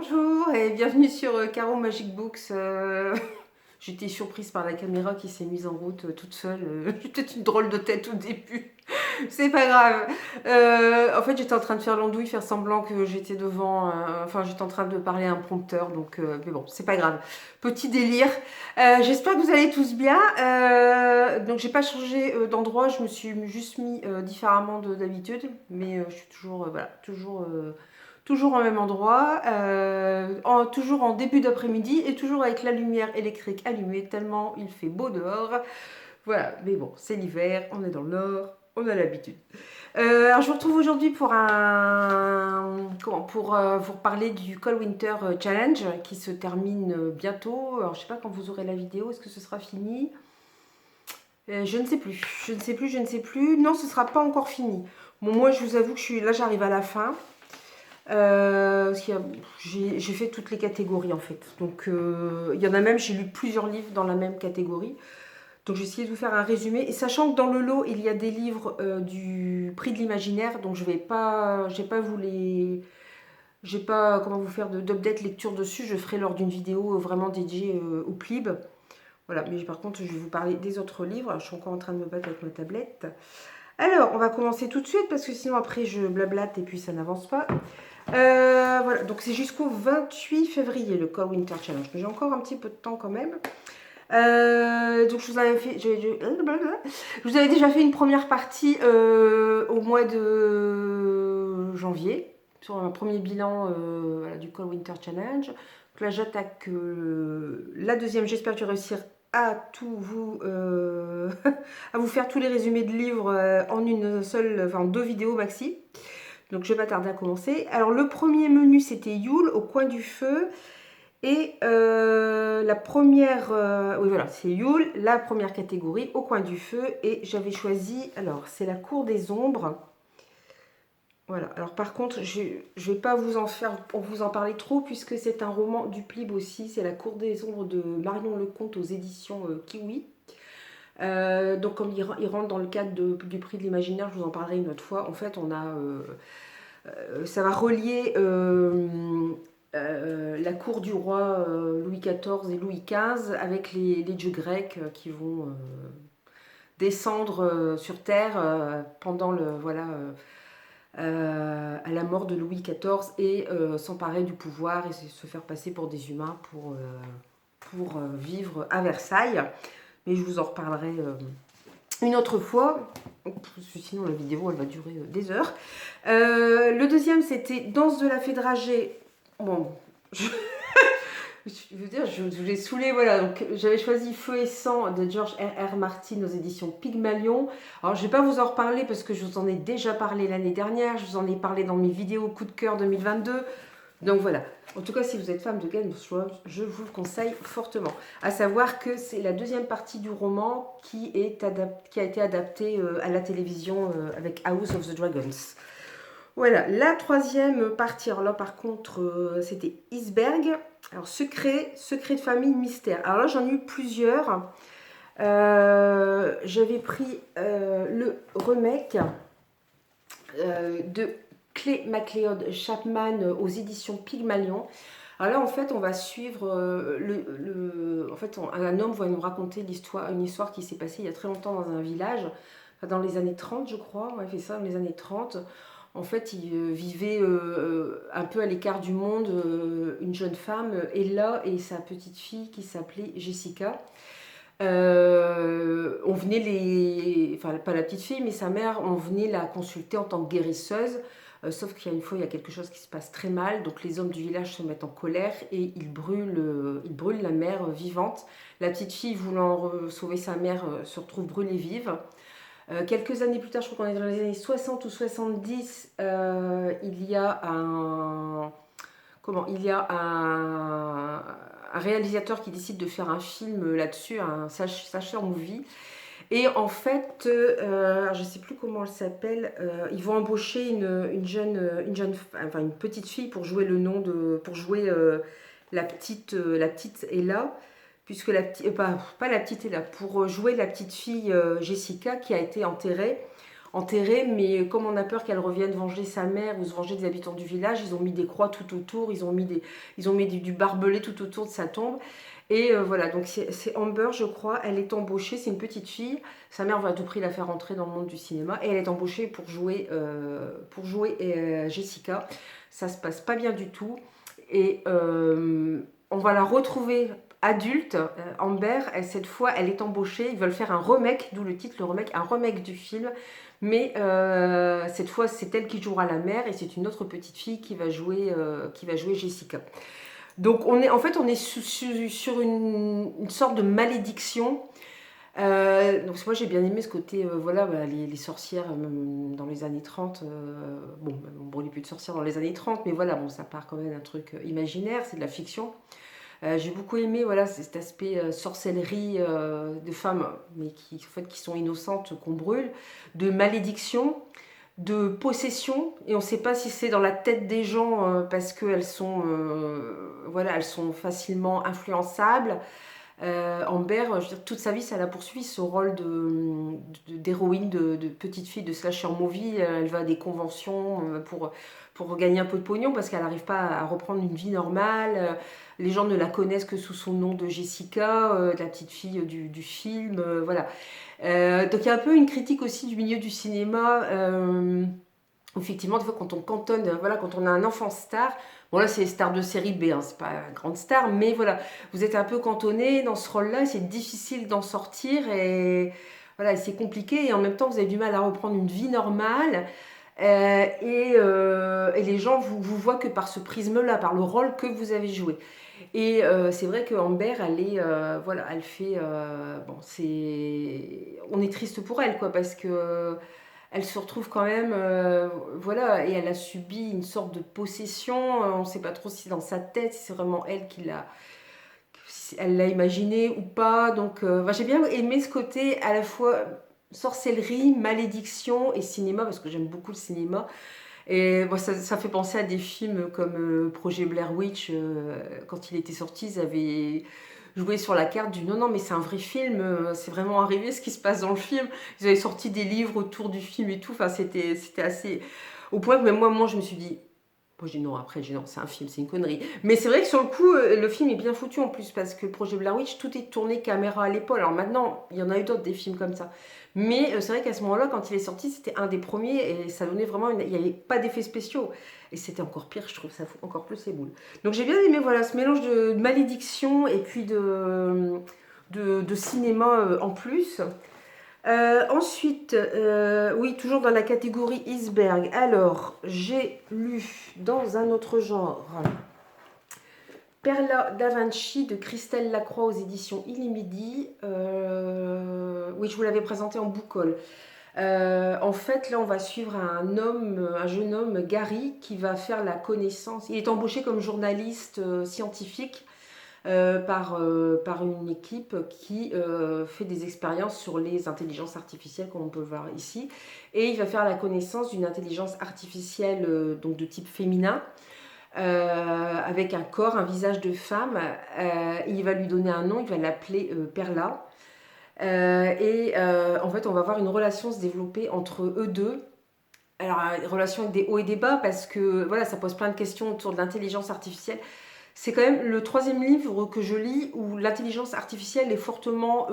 Bonjour et bienvenue sur Caro Magic Books. J'étais surprise par la caméra qui s'est mise en route toute seule. J'ai peut-être une drôle de tête au début. C'est pas grave. En fait, j'étais en train de faire l'andouille, faire semblant que j'étais devant. Enfin, j'étais en train de parler à un prompteur, donc. Mais bon, c'est pas grave. Petit délire. J'espère que vous allez tous bien. Donc, j'ai pas changé d'endroit. Je me suis juste mis différemment d'habitude, mais je suis toujours, voilà, toujours au même endroit, toujours en début d'après-midi et toujours avec la lumière électrique allumée tellement il fait beau dehors. Voilà, mais bon, c'est l'hiver, on est dans le nord, on a l'habitude. Alors je vous retrouve aujourd'hui pour pour vous parler du Cold Winter Challenge qui se termine bientôt. Alors je sais pas quand vous aurez la vidéo, est-ce que ce sera fini? Je ne sais plus, je ne sais plus, je ne sais plus. Non, ce sera pas encore fini. Bon, moi je vous avoue que là, j'arrive à la fin. J'ai fait toutes les catégories en fait. Donc il y en a même, j'ai lu plusieurs livres dans la même catégorie. Donc j'ai essayé de vous faire un résumé. Et sachant que dans le lot, il y a des livres du prix de l'imaginaire, donc je vais pas, j'ai pas vous les, j'ai pas comment vous faire d'update lecture dessus. Je ferai lors d'une vidéo vraiment dédiée au PLIB. Voilà, mais par contre, je vais vous parler des autres livres. Je suis encore en train de me battre avec ma tablette. Alors, on va commencer tout de suite parce que sinon après je blablate et puis ça n'avance pas. Voilà, donc c'est jusqu'au 28 février le Cold Winter Challenge. J'ai encore un petit peu de temps quand même. Donc je vous avais fait, je vous avais déjà fait une première partie au mois de janvier sur un premier bilan voilà, du Cold Winter Challenge. Donc là j'attaque la deuxième. J'espère que je vais réussir à tout vous à vous faire tous les résumés de livres en une seule, enfin deux vidéos maxi. Donc je vais pas tarder à commencer. Alors le premier menu c'était Yule au coin du feu. Et la première, oui voilà, c'est Yule, la première catégorie au coin du feu. Et j'avais choisi, alors c'est la cour des ombres. Voilà, alors par contre, je ne vais pas vous en faire, pour vous en parler trop, puisque c'est un roman du PLIB aussi. C'est la cour des ombres de Marion Lecomte aux éditions Kiwi. Donc comme il rentre dans le cadre du prix de l'imaginaire, je vous en parlerai une autre fois. En fait, on a ça va relier la cour du roi Louis XIV et Louis XV avec les dieux grecs qui vont descendre sur terre pendant à la mort de Louis XIV et s'emparer du pouvoir et se faire passer pour des humains pour vivre à Versailles. Mais je vous en reparlerai une autre fois, sinon la vidéo elle va durer des heures. Le deuxième c'était Danse de la fée dragée. Bon, je veux dire, je vous ai saoulé, voilà. Donc j'avais choisi Feu et sang de George R. R. Martin aux éditions Pygmalion. Alors je vais pas vous en reparler parce que je vous en ai déjà parlé l'année dernière, je vous en ai parlé dans mes vidéos coup de cœur 2022. Donc voilà. En tout cas, si vous êtes fan de Game of Thrones, je vous le conseille fortement. À savoir que c'est la deuxième partie du roman qui a été adaptée à la télévision avec House of the Dragons. Voilà, la troisième partie, alors là par contre, c'était Iceberg. Alors secret de famille, mystère. Alors là j'en ai eu plusieurs. J'avais pris le remake de Clay McLeod Chapman aux éditions Pygmalion. Alors là, en fait, on va suivre en fait, un homme va nous raconter une histoire qui s'est passée il y a très longtemps dans un village, dans les années 30, je crois. On a fait ça dans les années 30. En fait, il vivait un peu à l'écart du monde, une jeune femme, Ella, et sa petite fille qui s'appelait Jessica. On venait enfin pas la petite fille, mais sa mère, on venait la consulter en tant que guérisseuse. Sauf qu'il y a une fois, il y a quelque chose qui se passe très mal, donc les hommes du village se mettent en colère et ils brûlent la mère vivante. La petite fille, voulant sauver sa mère, se retrouve brûlée vive. Quelques années plus tard, je crois qu'on est dans les années 60 ou 70, il y a un réalisateur qui décide de faire un film là-dessus, un slasher movie. Et en fait, je ne sais plus comment elle s'appelle, ils vont embaucher enfin une petite fille pour jouer pour jouer la petite Ella, puisque pas la petite Ella, pour jouer la petite fille Jessica qui a été enterrée. enterrée, mais comme on a peur qu'elle revienne venger sa mère ou se venger des habitants du village, ils ont mis des croix tout autour, ils ont mis du barbelé tout autour de sa tombe. Et voilà, donc c'est Amber, je crois, elle est embauchée, c'est une petite fille, sa mère va à tout prix la faire rentrer dans le monde du cinéma, et elle est embauchée pour jouer Jessica. Ça se passe pas bien du tout, et on va la retrouver adulte, Amber, cette fois elle est embauchée, ils veulent faire un remake, d'où le titre, le remake, un remake du film, mais cette fois c'est elle qui jouera la mère, et c'est une autre petite fille qui va jouer Jessica. Donc en fait on est sur une sorte de malédiction. Donc moi j'ai bien aimé ce côté, voilà, bah, les sorcières dans les années 30, bon, on ne brûlait plus de sorcières dans les années 30, mais voilà, bon, ça part quand même d'un truc imaginaire, c'est de la fiction. J'ai beaucoup aimé, voilà, cet aspect sorcellerie de femmes, mais en fait, qui sont innocentes, qu'on brûle, de malédiction, de possession, et on ne sait pas si c'est dans la tête des gens parce qu'elles sont, voilà, elles sont facilement influençables. Amber, je veux dire, toute sa vie, ça l'a poursuivi, ce rôle d'héroïne, de petite fille de slasher movie. Elle va à des conventions pour gagner un peu de pognon parce qu'elle n'arrive pas à reprendre une vie normale. Les gens ne la connaissent que sous son nom de Jessica, la petite fille du film. Voilà. Donc il y a un peu une critique aussi du milieu du cinéma. Effectivement, des fois, quand on cantonne, voilà, quand on a un enfant star, bon là c'est star de série B, hein, c'est pas une grande star, mais voilà, vous êtes un peu cantonné dans ce rôle-là, c'est difficile d'en sortir, et voilà, c'est compliqué, et en même temps vous avez du mal à reprendre une vie normale, et les gens vous voient que par ce prisme-là, par le rôle que vous avez joué. Et c'est vrai que Amber, elle est, voilà, elle fait, bon, on est triste pour elle, quoi, parce que elle se retrouve quand même, voilà, et elle a subi une sorte de possession. On ne sait pas trop si c'est dans sa tête, si c'est vraiment elle si elle l'a imaginé ou pas. Donc, j'ai bien aimé ce côté à la fois sorcellerie, malédiction et cinéma, parce que j'aime beaucoup le cinéma. Et moi, ça fait penser à des films comme Projet Blair Witch. Quand il était sorti, ils avaient joué sur la carte du non, non, mais c'est un vrai film, c'est vraiment arrivé ce qui se passe dans le film. Ils avaient sorti des livres autour du film et tout. Enfin, c'était assez. Au point que même moi, je me suis dit. Moi, j'ai dit non, après, j'ai dit non, c'est un film, c'est une connerie. Mais c'est vrai que sur le coup, le film est bien foutu en plus, parce que Projet Blair Witch, tout est tourné caméra à l'épaule. Alors maintenant, il y en a eu d'autres, des films comme ça. Mais c'est vrai qu'à ce moment-là, quand il est sorti, c'était un des premiers, et ça donnait vraiment. Il n'y avait pas d'effets spéciaux. Et c'était encore pire, je trouve, ça fout encore plus les boules. Donc j'ai bien aimé, voilà, ce mélange de malédiction et puis de cinéma en plus. Ensuite, oui, toujours dans la catégorie iceberg. Alors, j'ai lu dans un autre genre Perla da Vinci de Christelle Lacroix aux éditions Illimidi. Oui, je vous l'avais présenté en book-haul. En fait, là, on va suivre un jeune homme, Gary, qui va faire la connaissance. Il est embauché comme journaliste scientifique par une équipe qui fait des expériences sur les intelligences artificielles, comme on peut le voir ici. Et il va faire la connaissance d'une intelligence artificielle donc de type féminin, avec un corps, un visage de femme. Il va lui donner un nom, il va l'appeler Perla. En fait, on va voir une relation se développer entre eux deux. Alors, une relation avec des hauts et des bas, parce que voilà, ça pose plein de questions autour de l'intelligence artificielle. C'est quand même le troisième livre que je lis où l'intelligence artificielle est fortement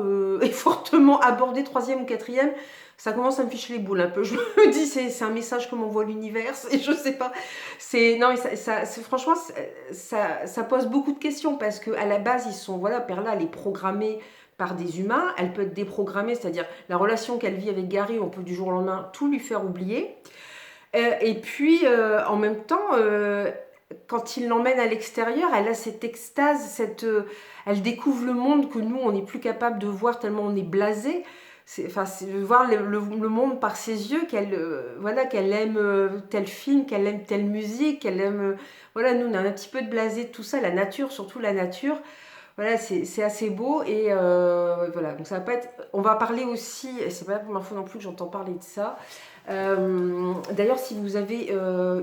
abordée, troisième ou quatrième. Ça commence à me ficher les boules un peu. Je me dis, c'est un message que m'envoie l'univers, et je sais pas. Non, mais franchement, ça pose beaucoup de questions, parce qu'à la base, voilà, Perla, elle est programmée par des humains. Elle peut être déprogrammée, c'est-à-dire la relation qu'elle vit avec Gary, on peut du jour au lendemain tout lui faire oublier. Et puis, en même temps, quand il l'emmène à l'extérieur, elle a cette extase, elle découvre le monde que nous, on n'est plus capable de voir tellement on est blasé. C'est voir le monde par ses yeux, voilà, qu'elle aime tel film, qu'elle aime telle musique, qu'elle aime. Voilà, nous, on a un petit peu de blasé de tout ça, la nature, surtout la nature. Voilà, c'est assez beau et voilà, donc ça va pas être... On va parler aussi, et c'est pas la première fois non plus que j'entends parler de ça. D'ailleurs, si vous avez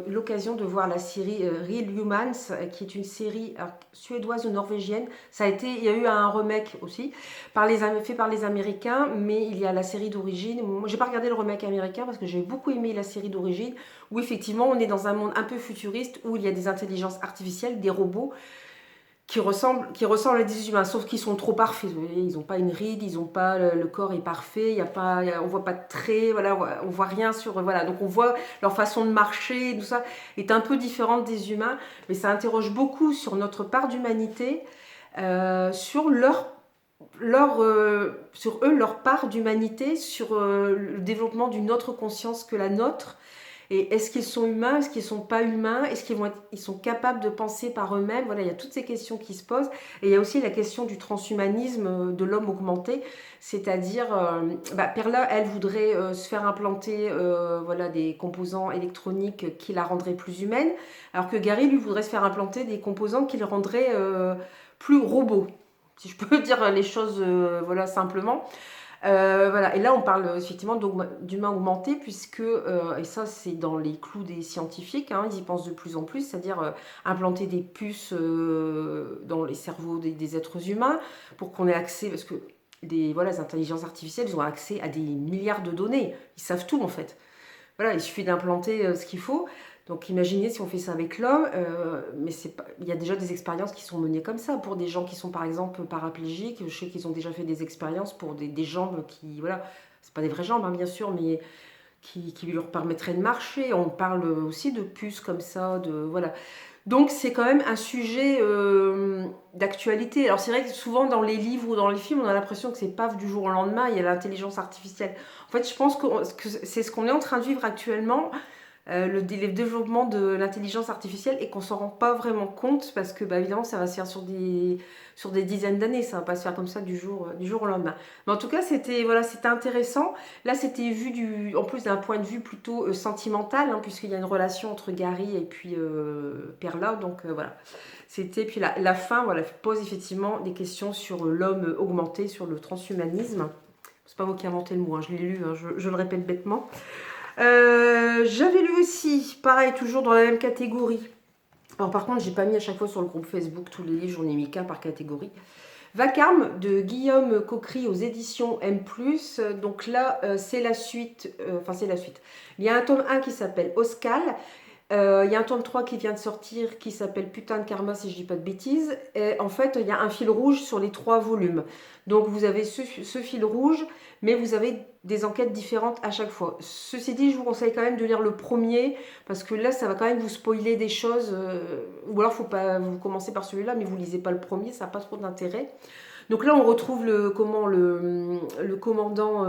l'occasion de voir la série Real Humans, qui est une série suédoise ou norvégienne, il y a eu un remake aussi, fait par les Américains, mais il y a la série d'origine. Moi, j'ai pas regardé le remake américain parce que j'ai beaucoup aimé la série d'origine, où effectivement on est dans un monde un peu futuriste, où il y a des intelligences artificielles, des robots, qui ressemblent à des humains, sauf qu'ils sont trop parfaits. Vous voyez, ils n'ont pas une ride, ils ont pas le corps est parfait, on voit pas de traits, voilà, on voit rien sur, voilà. Donc on voit leur façon de marcher, tout ça est un peu différente des humains, mais ça interroge beaucoup sur notre part d'humanité, sur sur eux, leur part d'humanité, sur le développement d'une autre conscience que la nôtre. Et est-ce qu'ils sont humains, est-ce qu'ils ne sont pas humains, est-ce ils sont capables de penser par eux-mêmes? Voilà, il y a toutes ces questions qui se posent. Et il y a aussi la question du transhumanisme de l'homme augmenté, c'est-à-dire, Perla, elle voudrait se faire implanter voilà, des composants électroniques qui la rendraient plus humaine, alors que Gary, lui, voudrait se faire implanter des composants qui le rendraient plus robot, si je peux dire les choses voilà, simplement. Voilà. Et là, on parle effectivement d'humain augmenté, puisque, et ça c'est dans les clous des scientifiques, hein, ils y pensent de plus en plus, c'est-à-dire implanter des puces dans les cerveaux des êtres humains, pour qu'on ait accès, parce que voilà, les intelligences artificielles, ils ont accès à des milliards de données, ils savent tout en fait. Voilà, il suffit d'implanter ce qu'il faut. Donc imaginez si on fait ça avec l'homme, mais il y a déjà des expériences qui sont menées comme ça, pour des gens qui sont par exemple paraplégiques. Je sais qu'ils ont déjà fait des expériences pour des jambes qui, voilà, c'est pas des vraies jambes hein, bien sûr, mais qui leur permettraient de marcher. On parle aussi de puces comme ça, voilà. Donc c'est quand même un sujet d'actualité. Alors c'est vrai que souvent dans les livres ou dans les films, on a l'impression que c'est paf du jour au lendemain, il y a l'intelligence artificielle. En fait, je pense que c'est ce qu'on est en train de vivre actuellement, le développement de l'intelligence artificielle, et qu'on s'en rend pas vraiment compte parce que évidemment ça va se faire sur des dizaines d'années, ça va pas se faire comme ça du jour au lendemain. Mais en tout cas c'était voilà, c'était intéressant. Là c'était vu en plus d'un point de vue plutôt sentimental, hein, puisqu'il y a une relation entre Gary et puis Perla, donc voilà. Puis la fin voilà, pose effectivement des questions sur l'homme augmenté, sur le transhumanisme. C'est pas moi qui ai inventé le mot, hein, je l'ai lu, hein, je le répète bêtement. J'avais lu aussi, pareil, toujours dans la même catégorie. Alors par contre, j'ai pas mis à chaque fois sur le groupe Facebook tous les livres, j'en ai mis qu'un par catégorie. Vacarme de Guillaume Coquery aux éditions M+. Donc là, c'est la suite. Enfin, c'est la suite. Il y a un tome 1 qui s'appelle Oscal. Il y a un tome 3 qui vient de sortir qui s'appelle Putain de Karma, si je dis pas de bêtises. Et en fait, il y a un fil rouge sur les 3 volumes. Donc vous avez ce fil rouge, mais vous avez des enquêtes différentes à chaque fois. Ceci dit, je vous conseille quand même de lire le premier, parce que là, ça va quand même vous spoiler des choses. Ou alors, faut pas vous commencer par celui-là, mais vous lisez pas le premier, ça n'a pas trop d'intérêt. Donc là, on retrouve le commandant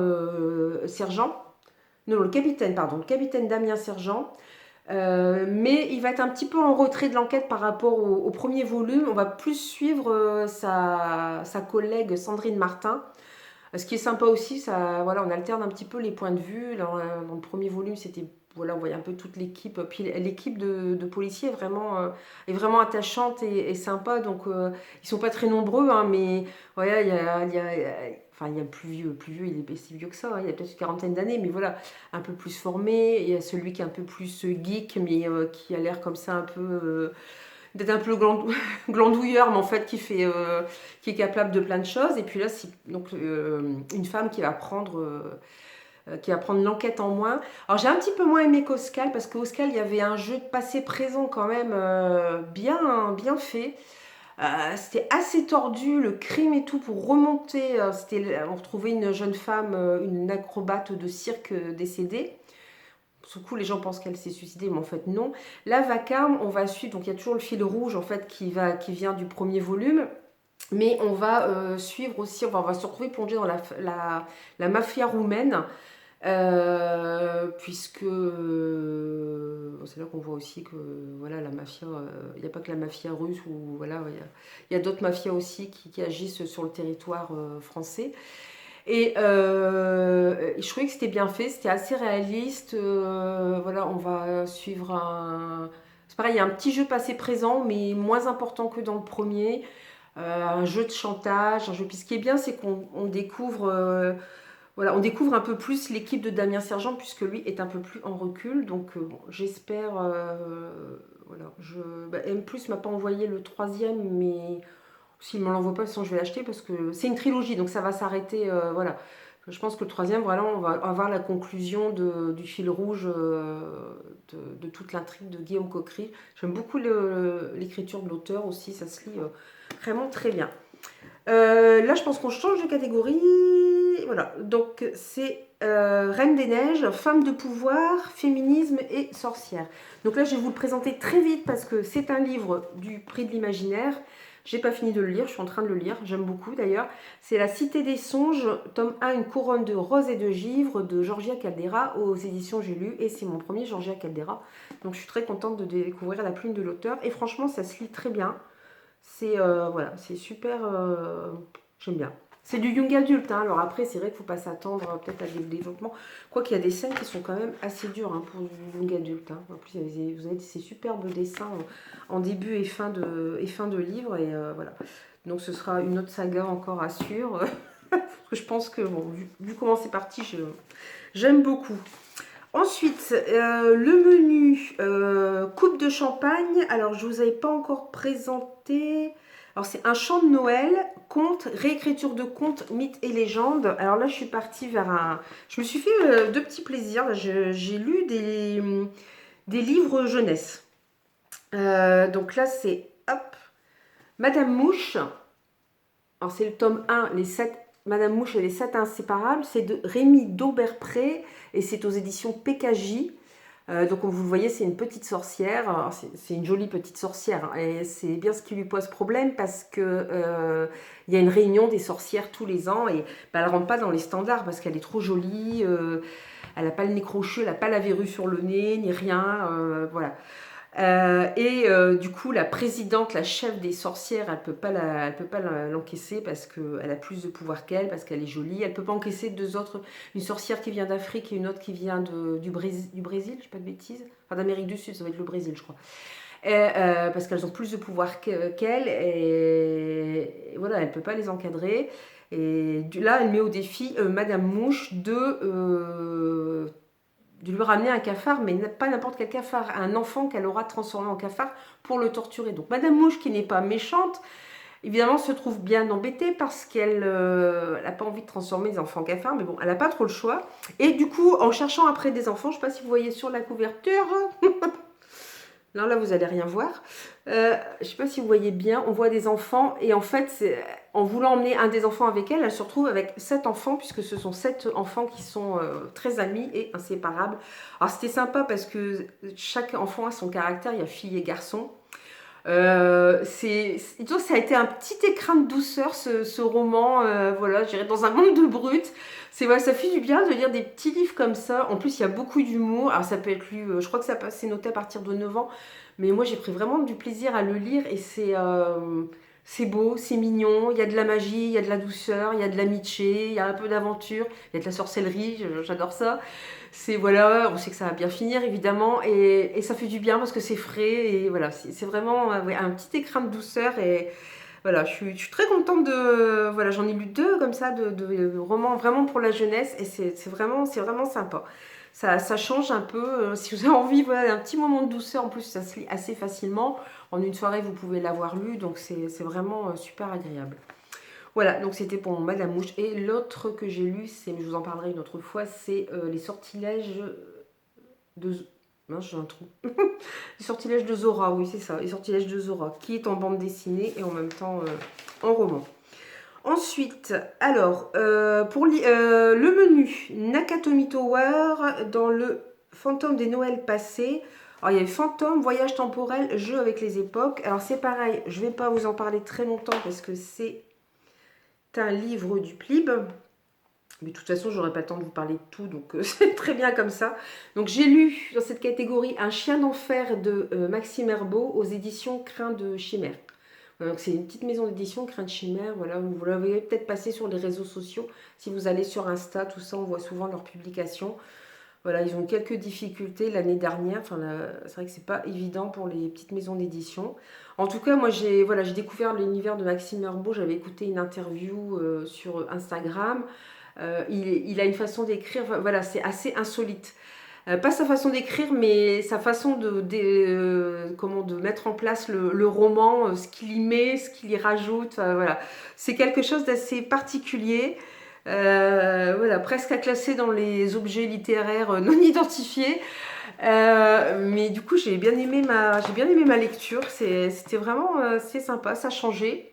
Sergent. Non, le capitaine, pardon. Le capitaine Damien Sergent. Mais il va être un petit peu en retrait de l'enquête par rapport au premier volume. On va plus suivre sa collègue Sandrine Martin. Ce qui est sympa aussi, voilà, on alterne un petit peu les points de vue. Dans le premier volume, voilà, on voyait un peu toute l'équipe. Puis l'équipe de policiers est vraiment attachante et sympa. Donc ils sont pas très nombreux, hein, mais voilà, enfin, il y a plus vieux, il est pas si vieux que ça, hein, il a peut-être une quarantaine d'années, mais voilà, un peu plus formé. Il y a celui qui est un peu plus geek, mais qui a l'air comme ça un peu d'être un peu glandouilleur, mais en fait qui est capable de plein de choses. Et puis là, c'est donc une femme qui va prendre l'enquête en main. Alors j'ai un petit peu moins aimé qu'Oscal, parce qu'Oscal, il y avait un jeu de passé-présent quand même bien fait. C'était assez tordu, le crime et tout, pour remonter. On retrouvait une jeune femme, une acrobate de cirque décédée. Sur le coup, les gens pensent qu'elle s'est suicidée, mais en fait non. Là, Vacarme, on va suivre, donc il y a toujours le fil rouge en fait qui vient du premier volume, mais on va suivre aussi, on va se retrouver plongé dans la mafia roumaine, puisque c'est là qu'on voit aussi que voilà, la mafia, il n'y a pas que la mafia russe, ou voilà, il y a d'autres mafias aussi qui agissent sur le territoire français. Et je trouvais que c'était bien fait, c'était assez réaliste. Voilà, on va suivre c'est pareil, il y a un petit jeu passé-présent, mais moins important que dans le premier. un jeu de chantage, un jeu. Puis ce qui est bien, c'est qu'on découvre, voilà, on découvre un peu plus l'équipe de Damien Sergent, puisque lui est un peu plus en recul. Donc bon, j'espère, voilà, M+ m'a pas envoyé le troisième, mais s'il ne me l'envoie pas, sinon je vais l'acheter parce que c'est une trilogie, donc ça va s'arrêter, voilà. Je pense que le troisième, voilà, on va avoir la conclusion du fil rouge de toute l'intrigue de Guillaume Coquery. J'aime beaucoup l'écriture de l'auteur aussi, ça se lit vraiment très bien. Là, je pense qu'on change de catégorie. Voilà, donc c'est Reine des Neiges, femme de pouvoir, féminisme et sorcière. Donc là, je vais vous le présenter très vite parce que c'est un livre du Prix de l'Imaginaire. J'ai pas fini de le lire, je suis en train de le lire, j'aime beaucoup d'ailleurs. C'est La Cité des Songes, tome 1, Une couronne de roses et de givre de Georgia Caldera aux éditions J'ai lu, et c'est mon premier Georgia Caldera. Donc je suis très contente de découvrir la plume de l'auteur et franchement ça se lit très bien. C'est voilà, c'est super, j'aime bien. C'est du young adulte, hein. Alors après c'est vrai qu'il ne faut pas s'attendre peut-être à des développements. Quoiqu'il y a des scènes qui sont quand même assez dures hein, pour du young adulte. Hein. En plus vous avez ces superbes dessins en début et fin de livre. Et voilà. Donc ce sera une autre saga encore à suivre. Parce que je pense que bon, vu comment c'est parti, j'aime beaucoup. Ensuite, le menu coupe de champagne. Alors, je ne vous avais pas encore présenté. Alors, c'est un chant de Noël, conte, réécriture de contes, mythes et légendes. Alors là, je suis partie vers un... Je me suis fait deux petits plaisirs. J'ai lu des livres jeunesse. Donc là, c'est... Hop, Madame Mouche. Alors, c'est le tome 1, les 7... Madame Mouche et les 7 inséparables. C'est de Rémi Dauberpré et c'est aux éditions PKJ. Donc comme vous le voyez, c'est une petite sorcière. C'est une jolie petite sorcière. Hein, et c'est bien ce qui lui pose problème parce que y a une réunion des sorcières tous les ans et elle ne rentre pas dans les standards parce qu'elle est trop jolie. Elle n'a pas le nez crochu, elle n'a pas la verrue sur le nez, ni rien. Voilà. Du coup, la présidente, la chef des sorcières, elle peut pas l'encaisser parce qu'elle a plus de pouvoir qu'elle, parce qu'elle est jolie. Elle peut pas encaisser deux autres, une sorcière qui vient d'Afrique et une autre qui vient du Brésil, je dis pas de bêtises, enfin d'Amérique du Sud, ça va être le Brésil, je crois. Parce qu'elles ont plus de pouvoir qu'elle et voilà, elle peut pas les encadrer. Et là, elle met au défi Madame Mouche de lui ramener un cafard, mais pas n'importe quel cafard, un enfant qu'elle aura transformé en cafard pour le torturer. Donc Madame Mouche, qui n'est pas méchante, évidemment se trouve bien embêtée parce qu'elle n'a pas envie de transformer les enfants en cafards, mais bon, elle n'a pas trop le choix. Et du coup, en cherchant après des enfants, je ne sais pas si vous voyez sur la couverture, non, là, vous n'allez rien voir. Je ne sais pas si vous voyez bien, on voit des enfants et en fait, en voulant emmener un des enfants avec elle, elle se retrouve avec 7 enfants puisque ce sont 7 enfants qui sont très amis et inséparables. Alors, c'était sympa parce que chaque enfant a son caractère, il y a fille et garçon. Ça a été un petit écrin de douceur ce roman, voilà, je dirais dans un monde de brutes. Voilà, ça fait du bien de lire des petits livres comme ça. En plus, il y a beaucoup d'humour. Alors, ça peut être lu, je crois que c'est noté à partir de 9 ans. Mais moi, j'ai pris vraiment du plaisir à le lire et c'est beau, c'est mignon. Il y a de la magie, il y a de la douceur, il y a de l'amitié, il y a un peu d'aventure, il y a de la sorcellerie, j'adore ça. Voilà, on sait que ça va bien finir évidemment et ça fait du bien parce que c'est frais et voilà, c'est vraiment ouais, un petit écrin de douceur et voilà, je suis très contente de... Voilà, j'en ai lu 2 comme ça, de romans vraiment pour la jeunesse et c'est vraiment sympa. Ça change un peu, si vous avez envie, voilà, d'un petit moment de douceur, en plus ça se lit assez facilement. En une soirée, vous pouvez l'avoir lu, donc c'est vraiment super agréable. Voilà, donc c'était pour Madame Mouche. Et l'autre que j'ai lu, je vous en parlerai une autre fois, c'est Les sortilèges de... Mince, j'ai un trou. Les sortilèges de Zora, oui c'est ça, Les sortilèges de Zora, qui est en bande dessinée et en même temps en roman. Ensuite, alors, pour le menu, Nakatomi Tower dans le Fantôme des Noëls passés. Alors, il y a Fantôme, Voyage temporel, Jeu avec les époques. Alors, c'est pareil, je ne vais pas vous en parler très longtemps parce que c'est un livre du PLIB. Mais de toute façon, j'aurais pas le temps de vous parler de tout, donc c'est très bien comme ça. Donc, j'ai lu dans cette catégorie Un chien d'enfer de Maxime Herbeau aux éditions Crin de Chimère. Donc c'est une petite maison d'édition, Crin de Chimère, voilà, vous l'avez peut-être passé sur les réseaux sociaux. Si vous allez sur Insta, tout ça, on voit souvent leurs publications. Voilà, ils ont quelques difficultés l'année dernière. Enfin, c'est vrai que c'est pas évident pour les petites maisons d'édition. En tout cas, moi, j'ai voilà, j'ai découvert l'univers de Maxime Herbeau. J'avais écouté une interview sur Instagram. Il a une façon d'écrire, voilà, c'est assez insolite. Pas sa façon d'écrire, mais sa façon comment, de mettre en place le roman, ce qu'il y met, ce qu'il y rajoute. Voilà. C'est quelque chose d'assez particulier. Voilà, presque à classer dans les objets littéraires non identifiés. Mais du coup, j'ai bien aimé ma lecture. C'était vraiment c'est sympa, ça a changé.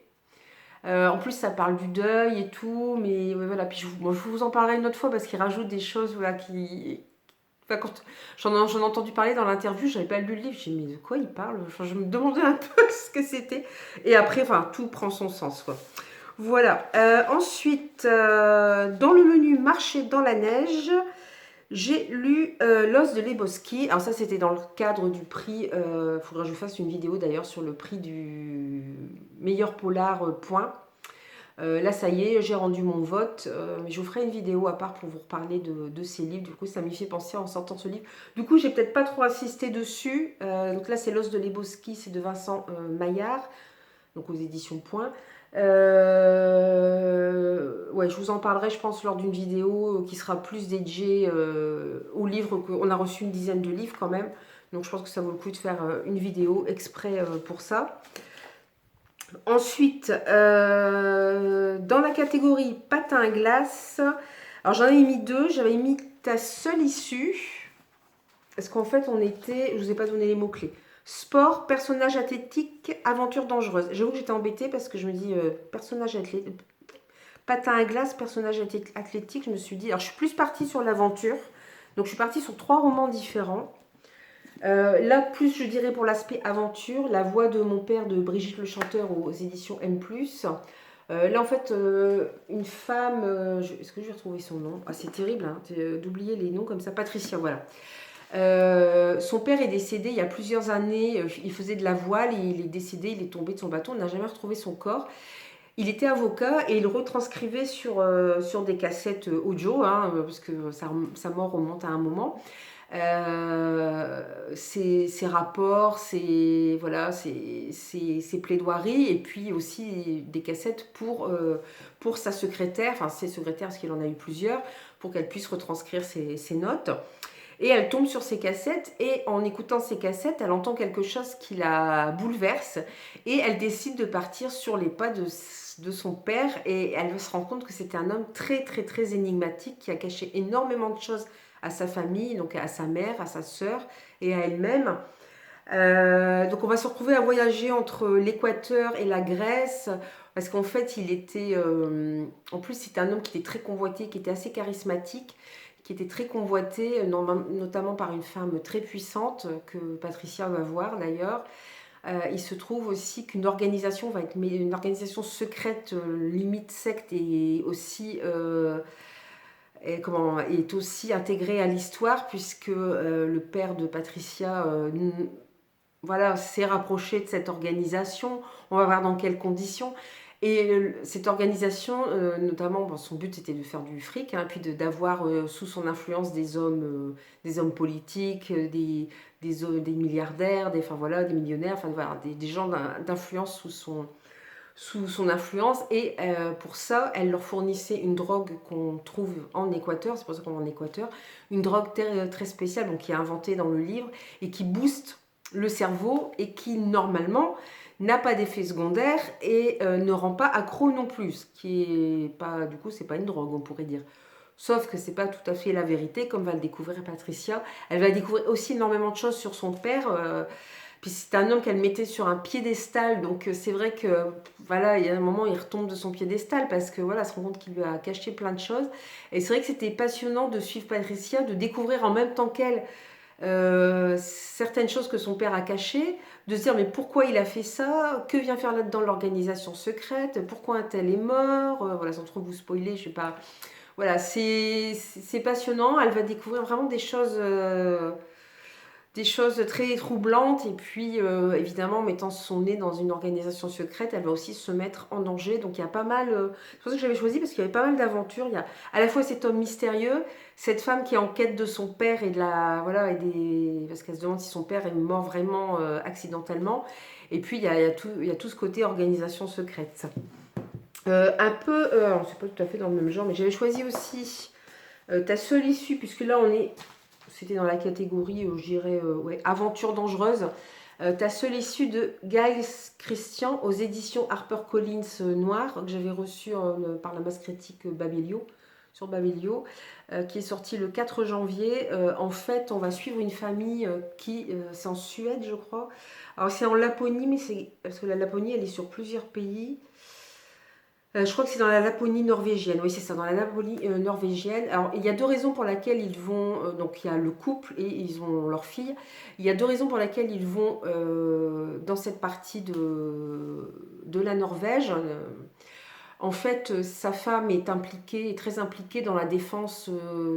En plus, ça parle du deuil et tout, mais ouais, voilà. Puis je vous en parlerai une autre fois parce qu'il rajoute des choses voilà, qui. Enfin, quand j'en ai entendu parler dans l'interview, j'avais pas lu le livre, j'ai dit mais de quoi il parle? Enfin, je me demandais un peu ce que c'était. Et après, enfin, tout prend son sens, quoi. Voilà. Ensuite, dans le menu Marcher dans la neige, j'ai lu L'os de Leboski. Alors ça, c'était dans le cadre du prix. Il faudra que je fasse une vidéo d'ailleurs sur le prix du meilleur polar point. Là, ça y est, j'ai rendu mon vote. Mais je vous ferai une vidéo à part pour vous reparler de ces livres. Du coup, ça m'y fait penser en sortant ce livre. Du coup, j'ai peut-être pas trop insisté dessus. Donc là, c'est L'os de Leboski, c'est de Vincent Maillard, donc aux éditions Point. Ouais, je vous en parlerai, je pense, lors d'une vidéo qui sera plus dédiée aux livres. On a reçu une dizaine de livres quand même. Donc je pense que ça vaut le coup de faire une vidéo exprès pour ça. Ensuite, dans la catégorie patin à glace, alors j'en ai mis deux. J'avais mis Ta seule issue. Parce qu'en fait, je vous ai pas donné les mots-clés. Sport, personnage athlétique, aventure dangereuse. J'avoue que j'étais embêtée parce que je me dis personnage athlétique, patin à glace, personnage athlétique. Je me suis dit, alors je suis plus partie sur l'aventure. Donc je suis partie sur 3 romans différents. Là, plus je dirais pour l'aspect aventure, La voix de mon père de Brigitte Le Chanteur aux éditions M+. Là, en fait, une femme, est-ce que je vais retrouver son nom? Ah, c'est terrible hein, d'oublier les noms comme ça. Patricia, voilà. Son père est décédé il y a plusieurs années. Il faisait de la voile et il est décédé, il est tombé de son bateau. On n'a jamais retrouvé son corps. Il était avocat et il retranscrivait sur des cassettes audio, hein, parce que sa mort remonte à un moment. Ses rapports, voilà, ses plaidoiries, et puis aussi des cassettes pour sa secrétaire, enfin ses secrétaires, parce qu'il en a eu plusieurs, pour qu'elle puisse retranscrire ses notes. Et elle tombe sur ces cassettes, et en écoutant ces cassettes, elle entend quelque chose qui la bouleverse, et elle décide de partir sur les pas de son père, et elle se rend compte que c'était un homme très très très énigmatique, qui a caché énormément de choses à sa famille, donc à sa mère, à sa sœur et à elle-même. Donc on va se retrouver à voyager entre l'Équateur et la Grèce, parce qu'en fait il était, en plus c'était un homme qui était très convoité, qui était assez charismatique, qui était très convoité, notamment par une femme très puissante, que Patricia va voir d'ailleurs. Il se trouve aussi qu'une organisation va être une organisation secrète, limite secte, et aussi est aussi intégrée à l'histoire, puisque le père de Patricia voilà, s'est rapproché de cette organisation. On va voir dans quelles conditions. Et cette organisation, notamment, bon, son but était de faire du fric, hein, puis d'avoir sous son influence des hommes politiques, des milliardaires, enfin, voilà, des millionnaires, enfin, voilà, des gens d'influence sous son influence. Et pour ça, elle leur fournissait une drogue qu'on trouve en Équateur, c'est pour ça qu'on est en Équateur, une drogue très, très spéciale, donc qui est inventée dans le livre, et qui booste le cerveau, et qui, normalement, n'a pas d'effet secondaire et ne rend pas accro non plus, ce qui est pas, du coup, c'est pas une drogue, on pourrait dire. Sauf que c'est pas tout à fait la vérité, comme va le découvrir Patricia. Elle va découvrir aussi énormément de choses sur son père. Puis c'est un homme qu'elle mettait sur un piédestal, donc c'est vrai que voilà, il y a un moment il retombe de son piédestal parce que voilà, elle se rend compte qu'il lui a caché plein de choses. Et c'est vrai que c'était passionnant de suivre Patricia, de découvrir en même temps qu'elle certaines choses que son père a cachées, de se dire mais pourquoi il a fait ça, que vient faire là-dedans l'organisation secrète, pourquoi un tel est mort, voilà, sans trop vous spoiler, je sais pas. Voilà, c'est passionnant, elle va découvrir vraiment des choses des choses très troublantes. Et puis, évidemment, mettant son nez dans une organisation secrète, elle va aussi se mettre en danger. Donc, il y a pas mal... c'est pour ça que j'avais choisi, parce qu'il y avait pas mal d'aventures. Il y a à la fois cet homme mystérieux, cette femme qui est en quête de son père et de la... Voilà, parce qu'elle se demande si son père est mort vraiment accidentellement. Et puis, il y a tout ce côté organisation secrète. Un peu... alors, c'est pas tout à fait dans le même genre, mais j'avais choisi aussi ta seule issue, puisque là, c'était dans la catégorie, je dirais, ouais, aventure dangereuse. Ta seule issue de Giles Christian aux éditions HarperCollins Noir, que j'avais reçu par la masse critique Babelio, sur Babelio, qui est sorti le 4 janvier. En fait, on va suivre une famille c'est en Suède, je crois. Alors, c'est en Laponie, mais parce que la Laponie, elle est sur plusieurs pays. Je crois que c'est dans la Laponie norvégienne. Oui, c'est ça, dans la Laponie norvégienne. Alors, il y a deux raisons pour lesquelles ils vont... donc, il y a le couple et ils ont leur fille. Il y a deux raisons pour lesquelles ils vont dans cette partie de la Norvège. En fait, sa femme est très impliquée dans la défense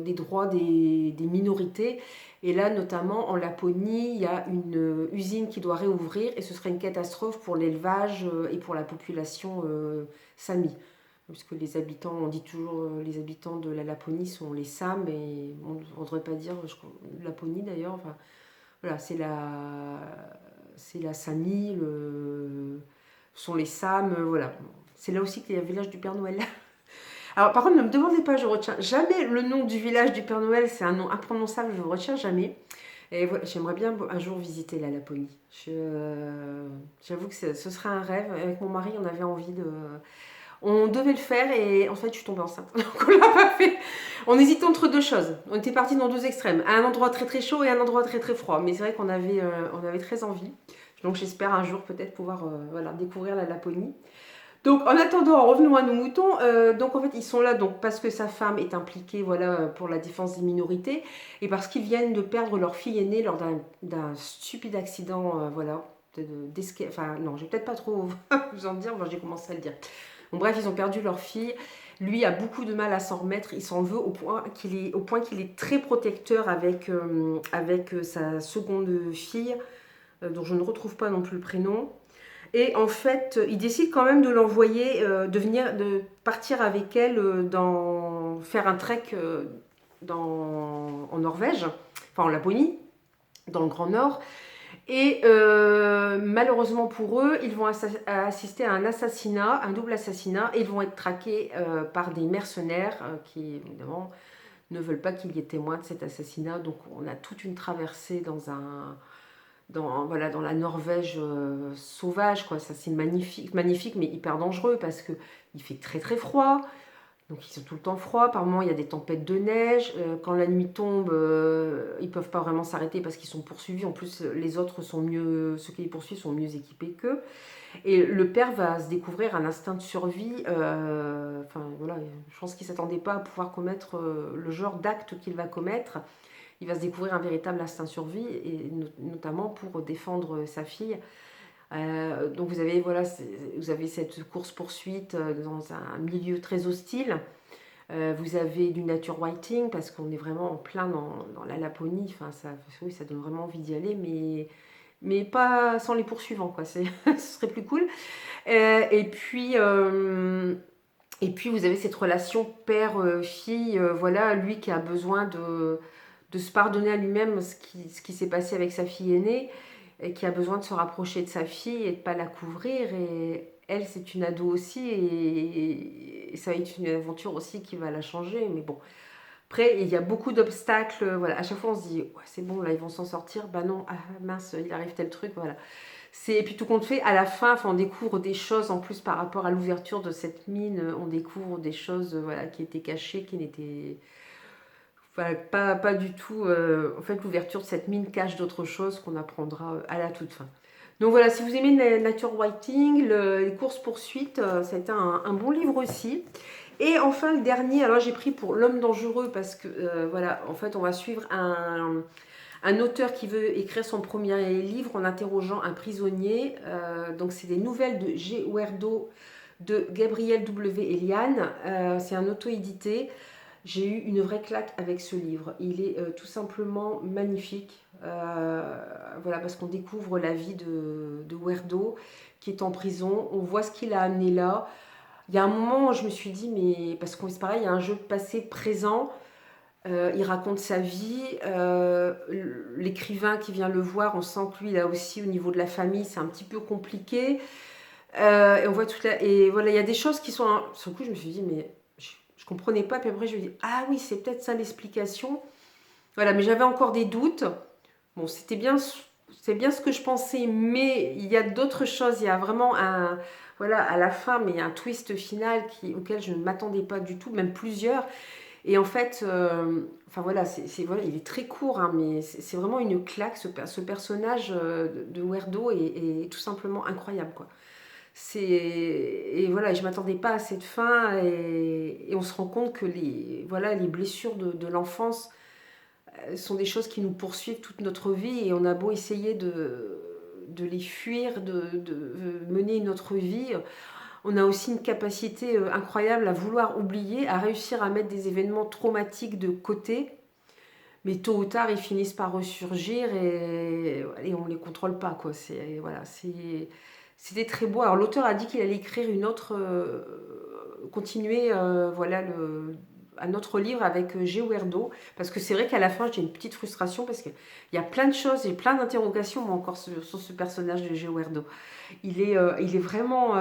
des droits des minorités. Et là, notamment en Laponie, il y a une usine qui doit réouvrir et ce serait une catastrophe pour l'élevage et pour la population Sami. Parce que les habitants, on dit toujours, les habitants de la Laponie sont les Sam, et on ne devrait pas dire Laponie d'ailleurs. Enfin, voilà, c'est la Sami, sont les Sam, voilà. C'est là aussi qu'il y a le village du Père Noël. Alors, par contre, ne me demandez pas, je retiens jamais le nom du village du Père Noël. C'est un nom imprononçable, je ne le retiens jamais. Et voilà, j'aimerais bien un jour visiter la Laponie. J'avoue que ce serait un rêve. Avec mon mari, on avait envie de... On devait le faire et en fait, je suis tombée enceinte. Donc, on l'a pas fait. On hésitait entre deux choses. On était partis dans deux extrêmes. À un endroit très très chaud et à un endroit très très froid. Mais c'est vrai qu'on avait très envie. Donc, j'espère un jour peut-être pouvoir voilà, découvrir la Laponie. Donc, en attendant, revenons à nos moutons. Donc, en fait, ils sont là donc, parce que sa femme est impliquée voilà, pour la défense des minorités et parce qu'ils viennent de perdre leur fille aînée lors d'un stupide accident. Voilà. Enfin, non, je vais peut-être pas trop vous en dire. Moi, j'ai commencé à le dire. Bon, bref, ils ont perdu leur fille. Lui a beaucoup de mal à s'en remettre. Il s'en veut au point qu'il est très protecteur avec sa seconde fille, dont je ne retrouve pas non plus le prénom. Et en fait, il décide quand même de l'envoyer, de partir avec elle faire un trek en Norvège, enfin en Laponie, dans le Grand Nord. Et malheureusement pour eux, ils vont assister à un assassinat, un double assassinat, et ils vont être traqués par des mercenaires qui, évidemment, ne veulent pas qu'il y ait témoin de cet assassinat. Donc on a toute une traversée dans la Norvège sauvage, quoi. Ça, c'est magnifique, magnifique, mais hyper dangereux parce qu'il fait très très froid. Donc ils sont tout le temps froids. Par moments, il y a des tempêtes de neige. Quand la nuit tombe, ils ne peuvent pas vraiment s'arrêter parce qu'ils sont poursuivis. En plus, les autres ceux qui les poursuivent sont mieux équipés qu'eux. Et le père va se découvrir un instinct de survie. Enfin voilà, je pense qu'il ne s'attendait pas à pouvoir commettre le genre d'acte qu'il va commettre. Il va se découvrir un véritable instinct de survie, et notamment pour défendre sa fille. Donc vous avez cette course-poursuite dans un milieu très hostile. Vous avez du nature writing, parce qu'on est vraiment en plein dans la Laponie. Enfin, ça donne vraiment envie d'y aller, mais pas sans les poursuivants, quoi. Ce serait plus cool. Et puis vous avez cette relation père-fille. Voilà, lui qui a besoin de se pardonner à lui-même ce qui s'est passé avec sa fille aînée, et qui a besoin de se rapprocher de sa fille et de ne pas la couvrir. Et elle, c'est une ado aussi, et ça va être une aventure aussi qui va la changer. Mais bon, après, il y a beaucoup d'obstacles. Voilà. À chaque fois, on se dit, ouais, c'est bon, là, ils vont s'en sortir. Bah non, ah, mince, il arrive tel truc, voilà. Et puis tout compte fait, à la fin, on découvre des choses en plus par rapport à l'ouverture de cette mine. On découvre des choses voilà, qui étaient cachées, qui n'étaient... Enfin, pas du tout. En fait, l'ouverture de cette mine cache d'autres choses qu'on apprendra à la toute fin. Donc voilà, si vous aimez le nature writing, les courses-poursuites, ça a été un bon livre aussi. Et enfin, le dernier, alors j'ai pris pour L'homme dangereux, parce que voilà, en fait, on va suivre un auteur qui veut écrire son premier livre en interrogeant un prisonnier. Donc c'est des nouvelles de G. Werdo de Gabriel W. Eliane. C'est un auto-édité. J'ai eu une vraie claque avec ce livre. Il est tout simplement magnifique. Voilà, parce qu'on découvre la vie de Werdo, qui est en prison. On voit ce qu'il a amené là. Il y a un moment où je me suis dit, mais parce que c'est pareil, il y a un jeu de passé-présent. Il raconte sa vie. L'écrivain qui vient le voir, on sent que lui, là aussi, au niveau de la famille, c'est un petit peu compliqué. Et on voit toute la... Et voilà, il y a des choses qui sont... Sur le coup, je me suis dit, mais je comprenais pas. Puis après, je me dis, ah oui, c'est peut-être ça l'explication. Voilà, mais j'avais encore des doutes. Bon, c'est bien ce que je pensais, mais il y a d'autres choses. Il y a vraiment un... Voilà, à la fin, mais il y a un twist final auquel je ne m'attendais pas du tout, même plusieurs. Et en fait, enfin voilà, voilà, il est très court, hein, mais c'est vraiment une claque. Ce personnage de Werdo est tout simplement incroyable, quoi. Et voilà, je ne m'attendais pas à cette fin, et on se rend compte que voilà, les blessures de l'enfance sont des choses qui nous poursuivent toute notre vie, et on a beau essayer de les fuir, de mener notre vie. On a aussi une capacité incroyable à vouloir oublier, à réussir à mettre des événements traumatiques de côté, mais tôt ou tard, ils finissent par ressurgir, et on ne les contrôle pas, quoi. Voilà, c'était très beau. Alors l'auteur a dit qu'il allait écrire une autre, continuer voilà, un autre livre avec Werdo, parce que c'est vrai qu'à la fin j'ai une petite frustration, parce qu'il y a plein de choses et plein d'interrogations moi encore sur ce personnage de Werdo. Il est vraiment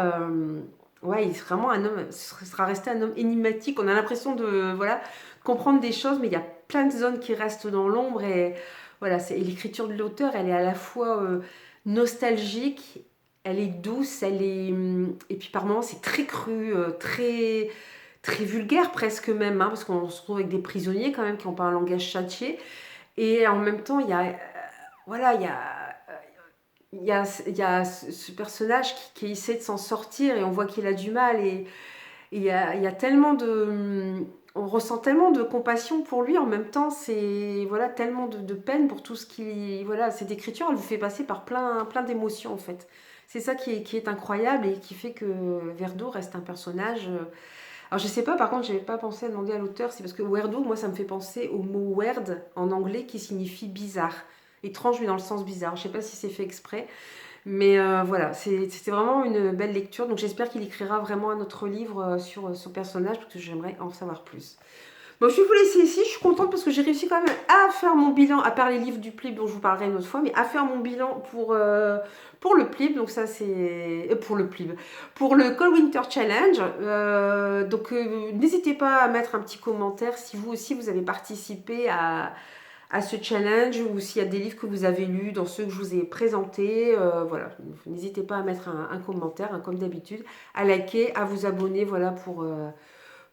ouais, il est vraiment un homme, ce sera resté un homme énigmatique. On a l'impression de voilà, comprendre des choses, mais il y a plein de zones qui restent dans l'ombre, et voilà, l'écriture de l'auteur, elle est à la fois nostalgique, elle est douce, et puis par moments c'est très cru, très très vulgaire presque même, hein, parce qu'on se retrouve avec des prisonniers quand même qui ont pas un langage châtié, et en même temps il y a voilà, il y a ce personnage qui essaie de s'en sortir, et on voit qu'il a du mal, et il y a tellement de... On ressent tellement de compassion pour lui, en même temps, c'est voilà, tellement de peine pour tout ce qui... Voilà, cette écriture, elle vous fait passer par plein d'émotions, en fait. C'est ça qui est incroyable, et qui fait que Werdo reste un personnage... Alors, je sais pas, par contre, j'avais pas pensé à demander à l'auteur, c'est parce que Werdo, moi, ça me fait penser au mot weird en anglais, qui signifie bizarre. Étrange, mais dans le sens bizarre. Je sais pas si c'est fait exprès. Mais voilà, c'était vraiment une belle lecture. Donc j'espère qu'il écrira vraiment un autre livre sur son personnage, parce que j'aimerais en savoir plus. Bon, je vais vous laisser ici. Je suis contente parce que j'ai réussi quand même à faire mon bilan, à part les livres du PLIB dont je vous parlerai une autre fois, mais à faire mon bilan pour le PLIB. Donc ça, c'est... pour le PLIB. Pour le Cold Winter Challenge. Donc n'hésitez pas à mettre un petit commentaire si vous aussi vous avez participé à ce challenge, ou s'il y a des livres que vous avez lus dans ceux que je vous ai présentés. Voilà, n'hésitez pas à mettre un commentaire, hein, comme d'habitude, à liker, à vous abonner, voilà,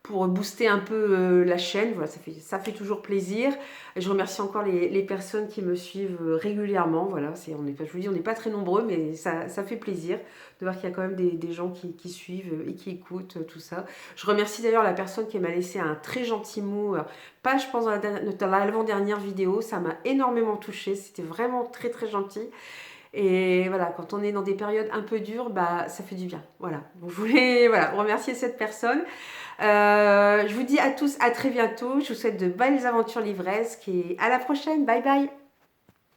pour booster un peu la chaîne. Voilà, ça fait toujours plaisir. Et je remercie encore les personnes qui me suivent régulièrement. Voilà, je vous dis, on n'est pas très nombreux, mais ça fait plaisir de voir qu'il y a quand même des gens qui suivent et qui écoutent tout ça. Je remercie d'ailleurs la personne qui m'a laissé un très gentil mot, pas je pense dans l'avant-dernière vidéo, ça m'a énormément touchée, c'était vraiment très très gentil. Et voilà, quand on est dans des périodes un peu dures, bah, ça fait du bien. Voilà, vous voulez voilà, remercier cette personne. Je vous dis à tous à très bientôt. Je vous souhaite de belles aventures livresques, et à la prochaine. Bye bye.